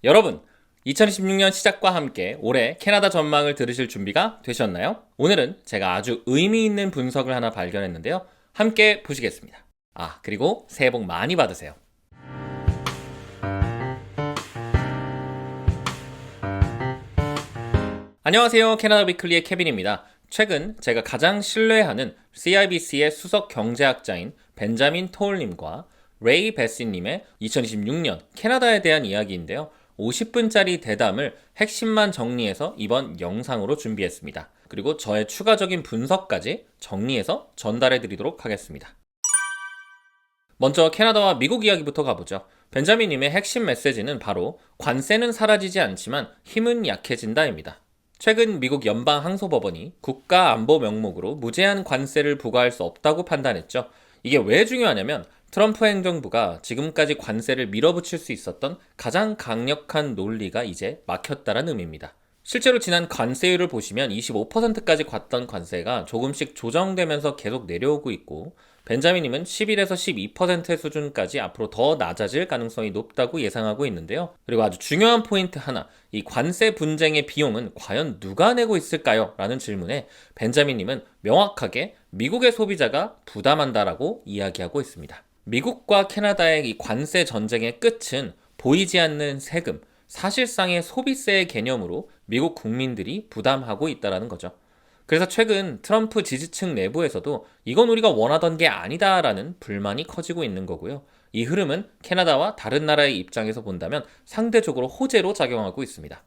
여러분, 2026년 시작과 함께 올해 캐나다 전망을 들으실 준비가 되셨나요? 오늘은 제가 아주 의미 있는 분석을 하나 발견했는데요. 함께 보시겠습니다. 그리고 새해 복 많이 받으세요. 안녕하세요. 캐나다 위클리의 케빈입니다. 최근 제가 가장 신뢰하는 CIBC의 수석 경제학자인 벤자민 토올님과 레이 베시님의 2026년 캐나다에 대한 이야기인데요. 50분짜리 대담을 핵심만 정리해서 이번 영상으로 준비했습니다. 그리고 저의 추가적인 분석까지 정리해서 전달해 드리도록 하겠습니다. 먼저 캐나다와 미국 이야기부터 가보죠. 벤자민님의 핵심 메시지는 바로 관세는 사라지지 않지만 힘은 약해진다입니다. 최근 미국 연방항소법원이 국가안보 명목으로 무제한 관세를 부과할 수 없다고 판단했죠. 이게 왜 중요하냐면 트럼프 행정부가 지금까지 관세를 밀어붙일 수 있었던 가장 강력한 논리가 이제 막혔다는 의미입니다. 실제로 지난 관세율을 보시면 25%까지 갔던 관세가 조금씩 조정되면서 계속 내려오고 있고, 벤자민님은 11에서 12% 수준까지 앞으로 더 낮아질 가능성이 높다고 예상하고 있는데요. 그리고 아주 중요한 포인트 하나, 이 관세 분쟁의 비용은 과연 누가 내고 있을까요? 라는 질문에 벤자민님은 명확하게 미국의 소비자가 부담한다라고 이야기하고 있습니다. 미국과 캐나다의 이 관세 전쟁의 끝은 보이지 않는 세금, 사실상의 소비세의 개념으로 미국 국민들이 부담하고 있다는 거죠. 그래서 최근 트럼프 지지층 내부에서도 이건 우리가 원하던 게 아니다라는 불만이 커지고 있는 거고요. 이 흐름은 캐나다와 다른 나라의 입장에서 본다면 상대적으로 호재로 작용하고 있습니다.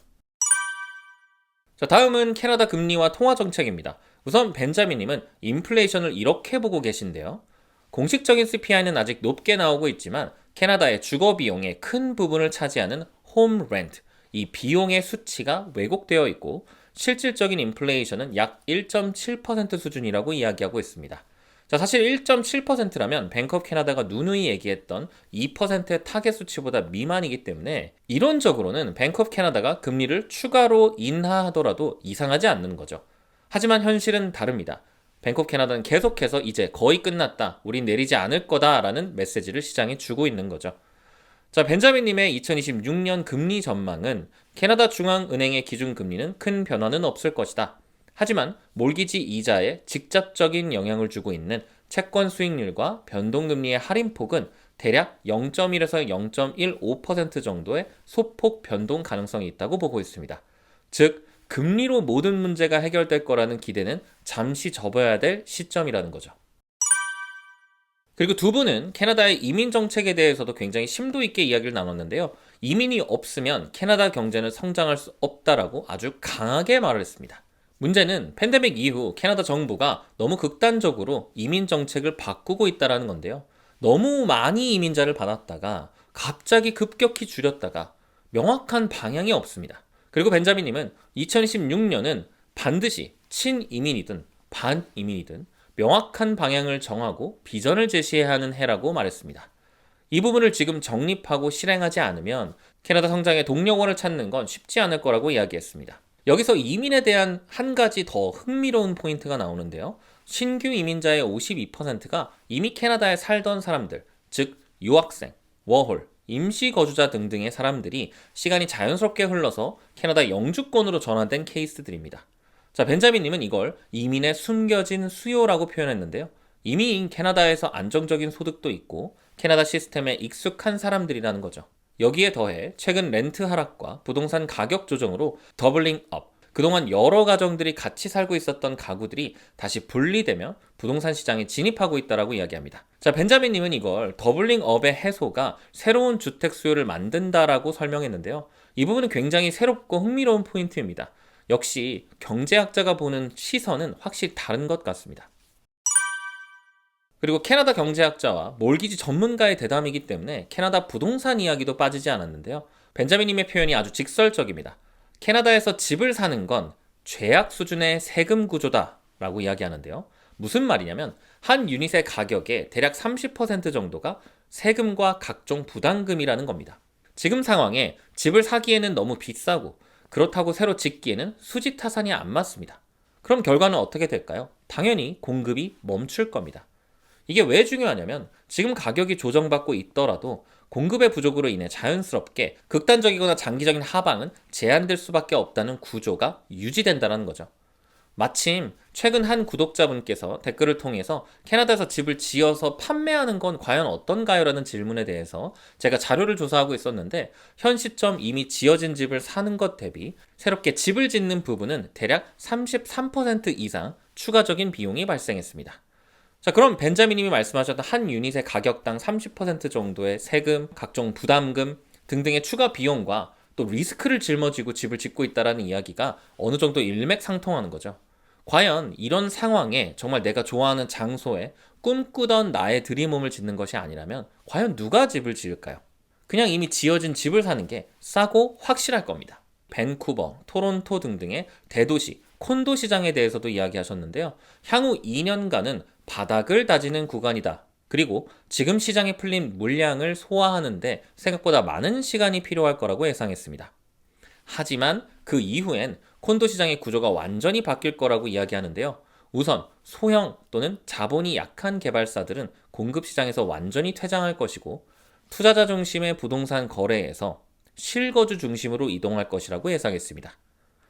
자, 다음은 캐나다 금리와 통화 정책입니다. 우선 벤자민님은 인플레이션을 이렇게 보고 계신데요. 공식적인 CPI는 아직 높게 나오고 있지만 캐나다의 주거 비용의 큰 부분을 차지하는 홈 렌트, 이 비용의 수치가 왜곡되어 있고 실질적인 인플레이션은 약 1.7% 수준이라고 이야기하고 있습니다. 자, 사실 1.7%라면 뱅크 오브 캐나다가 누누이 얘기했던 2%의 타겟 수치보다 미만이기 때문에 이론적으로는 뱅크 오브 캐나다가 금리를 추가로 인하하더라도 이상하지 않는 거죠. 하지만 현실은 다릅니다. 뱅크 오브 캐나다는 계속해서 이제 거의 끝났다, 우린 내리지 않을 거다라는 메시지를 시장에 주고 있는 거죠. 자, 벤자민님의 2026년 금리 전망은 캐나다 중앙은행의 기준금리는 큰 변화는 없을 것이다. 하지만 몰기지 이자에 직접적인 영향을 주고 있는 채권 수익률과 변동금리의 할인폭은 대략 0.1에서 0.15% 정도의 소폭 변동 가능성이 있다고 보고 있습니다. 즉, 금리로 모든 문제가 해결될 거라는 기대는 잠시 접어야 될 시점이라는 거죠. 그리고 두 분은 캐나다의 이민 정책에 대해서도 굉장히 심도 있게 이야기를 나눴는데요. 이민이 없으면 캐나다 경제는 성장할 수 없다라고 아주 강하게 말을 했습니다. 문제는 팬데믹 이후 캐나다 정부가 너무 극단적으로 이민 정책을 바꾸고 있다는 건데요. 너무 많이 이민자를 받았다가 갑자기 급격히 줄였다가 명확한 방향이 없습니다. 그리고 벤자민님은 2026년은 반드시 친이민이든 반이민이든 명확한 방향을 정하고 비전을 제시해야 하는 해라고 말했습니다. 이 부분을 지금 정립하고 실행하지 않으면 캐나다 성장의 동력원을 찾는 건 쉽지 않을 거라고 이야기했습니다. 여기서 이민에 대한 한 가지 더 흥미로운 포인트가 나오는데요. 신규 이민자의 52%가 이미 캐나다에 살던 사람들, 즉 유학생, 워홀, 임시거주자 등등의 사람들이 시간이 자연스럽게 흘러서 캐나다 영주권으로 전환된 케이스들입니다. 자, 벤자민님은 이걸 이민의 숨겨진 수요라고 표현했는데요. 이미 캐나다에서 안정적인 소득도 있고 캐나다 시스템에 익숙한 사람들이라는 거죠. 여기에 더해 최근 렌트 하락과 부동산 가격 조정으로 더블링 업, 그동안 여러 가정들이 같이 살고 있었던 가구들이 다시 분리되며 부동산 시장에 진입하고 있다고 이야기합니다. 자, 벤자민님은 이걸 더블링 업의 해소가 새로운 주택 수요를 만든다라고 설명했는데요. 이 부분은 굉장히 새롭고 흥미로운 포인트입니다. 역시 경제학자가 보는 시선은 확실히 다른 것 같습니다. 그리고 캐나다 경제학자와 몰기지 전문가의 대담이기 때문에 캐나다 부동산 이야기도 빠지지 않았는데요. 벤자민님의 표현이 아주 직설적입니다. 캐나다에서 집을 사는 건 죄악 수준의 세금 구조다 라고 이야기하는데요. 무슨 말이냐면 한 유닛의 가격의 대략 30% 정도가 세금과 각종 부담금이라는 겁니다. 지금 상황에 집을 사기에는 너무 비싸고 그렇다고 새로 짓기에는 수지 타산이 안 맞습니다. 그럼 결과는 어떻게 될까요? 당연히 공급이 멈출 겁니다. 이게 왜 중요하냐면 지금 가격이 조정받고 있더라도 공급의 부족으로 인해 자연스럽게 극단적이거나 장기적인 하방은 제한될 수밖에 없다는 구조가 유지된다는 거죠. 마침 최근 한 구독자분께서 댓글을 통해서 캐나다에서 집을 지어서 판매하는 건 과연 어떤가요? 라는 질문에 대해서 제가 자료를 조사하고 있었는데 현 시점 이미 지어진 집을 사는 것 대비 새롭게 집을 짓는 부분은 대략 33% 이상 추가적인 비용이 발생했습니다. 자, 그럼 벤자민님이 말씀하셨던 한 유닛의 가격당 30% 정도의 세금, 각종 부담금 등등의 추가 비용과 또 리스크를 짊어지고 집을 짓고 있다는 이야기가 어느 정도 일맥상통하는 거죠. 과연 이런 상황에 정말 내가 좋아하는 장소에 꿈꾸던 나의 드림홈을 짓는 것이 아니라면 과연 누가 집을 지을까요? 그냥 이미 지어진 집을 사는 게 싸고 확실할 겁니다. 밴쿠버, 토론토 등등의 대도시, 콘도 시장에 대해서도 이야기하셨는데요. 향후 2년간은 바닥을 다지는 구간이다. 그리고 지금 시장에 풀린 물량을 소화하는데 생각보다 많은 시간이 필요할 거라고 예상했습니다. 하지만 그 이후엔 콘도 시장의 구조가 완전히 바뀔 거라고 이야기하는데요. 우선 소형 또는 자본이 약한 개발사들은 공급 시장에서 완전히 퇴장할 것이고 투자자 중심의 부동산 거래에서 실거주 중심으로 이동할 것이라고 예상했습니다.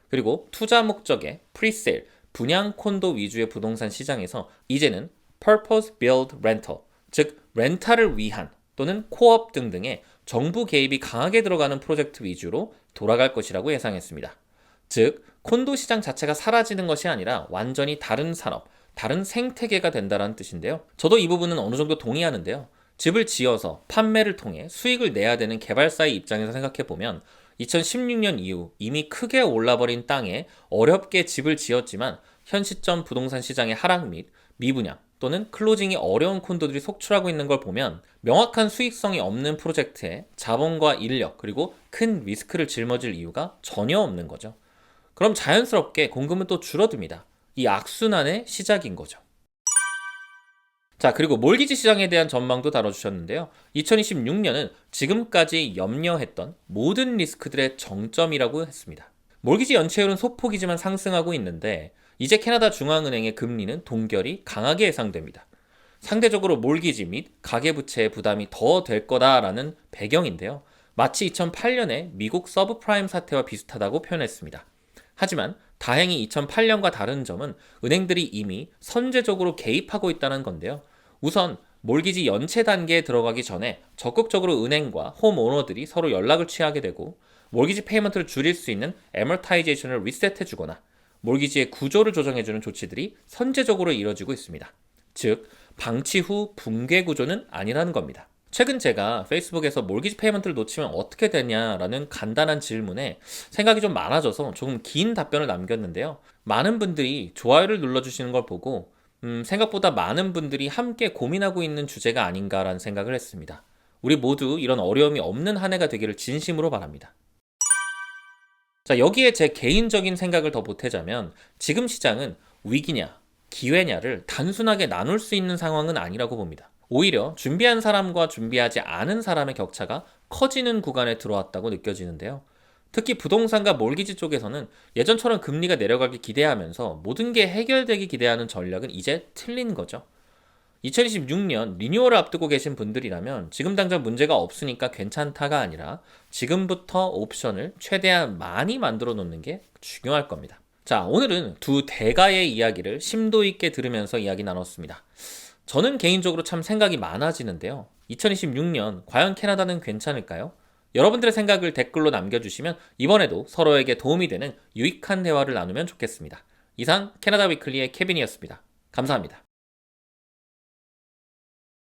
그리고 투자 목적의 프리세일, 분양 콘도 위주의 부동산 시장에서 이제는 Purpose Built Rental, 즉 렌탈을 위한 또는 코업 등등의 정부 개입이 강하게 들어가는 프로젝트 위주로 돌아갈 것이라고 예상했습니다. 즉 콘도 시장 자체가 사라지는 것이 아니라 완전히 다른 산업, 다른 생태계가 된다는 뜻인데요. 저도 이 부분은 어느 정도 동의하는데요. 집을 지어서 판매를 통해 수익을 내야 되는 개발사의 입장에서 생각해보면 2016년 이후 이미 크게 올라버린 땅에 어렵게 집을 지었지만 현 시점 부동산 시장의 하락 및 미분양 또는 클로징이 어려운 콘도들이 속출하고 있는 걸 보면 명확한 수익성이 없는 프로젝트에 자본과 인력 그리고 큰 리스크를 짊어질 이유가 전혀 없는 거죠. 그럼 자연스럽게 공급은 또 줄어듭니다. 이 악순환의 시작인 거죠. 자, 그리고 몰기지 시장에 대한 전망도 다뤄주셨는데요. 2026년은 지금까지 염려했던 모든 리스크들의 정점이라고 했습니다. 몰기지 연체율은 소폭이지만 상승하고 있는데 이제 캐나다 중앙은행의 금리는 동결이 강하게 예상됩니다. 상대적으로 몰기지 및 가계부채의 부담이 더 될 거다라는 배경인데요. 마치 2008년에 미국 서브프라임 사태와 비슷하다고 표현했습니다. 하지만 다행히 2008년과 다른 점은 은행들이 이미 선제적으로 개입하고 있다는 건데요. 우선 몰기지 연체 단계에 들어가기 전에 적극적으로 은행과 홈오너들이 서로 연락을 취하게 되고 몰기지 페이먼트를 줄일 수 있는 애머타이제이션을 리셋해주거나 몰기지의 구조를 조정해주는 조치들이 선제적으로 이뤄지고 있습니다. 즉, 방치 후 붕괴 구조는 아니라는 겁니다. 최근 제가 페이스북에서 몰기지 페이먼트를 놓치면 어떻게 되냐라는 간단한 질문에 생각이 좀 많아져서 조금 긴 답변을 남겼는데요. 많은 분들이 좋아요를 눌러주시는 걸 보고 생각보다 많은 분들이 함께 고민하고 있는 주제가 아닌가라는 생각을 했습니다. 우리 모두 이런 어려움이 없는 한 해가 되기를 진심으로 바랍니다. 자, 여기에 제 개인적인 생각을 더 보태자면 지금 시장은 위기냐, 기회냐를 단순하게 나눌 수 있는 상황은 아니라고 봅니다. 오히려 준비한 사람과 준비하지 않은 사람의 격차가 커지는 구간에 들어왔다고 느껴지는데요. 특히 부동산과 몰기지 쪽에서는 예전처럼 금리가 내려가길 기대하면서 모든 게 해결되기 기대하는 전략은 이제 틀린 거죠. 2026년 리뉴얼을 앞두고 계신 분들이라면 지금 당장 문제가 없으니까 괜찮다가 아니라 지금부터 옵션을 최대한 많이 만들어 놓는 게 중요할 겁니다. 자, 오늘은 두 대가의 이야기를 심도 있게 들으면서 이야기 나눴습니다. 저는 개인적으로 참 생각이 많아지는데요. 2026년 과연 캐나다는 괜찮을까요? 여러분들의 생각을 댓글로 남겨주시면 이번에도 서로에게 도움이 되는 유익한 대화를 나누면 좋겠습니다. 이상 캐나다 위클리의 케빈이었습니다. 감사합니다.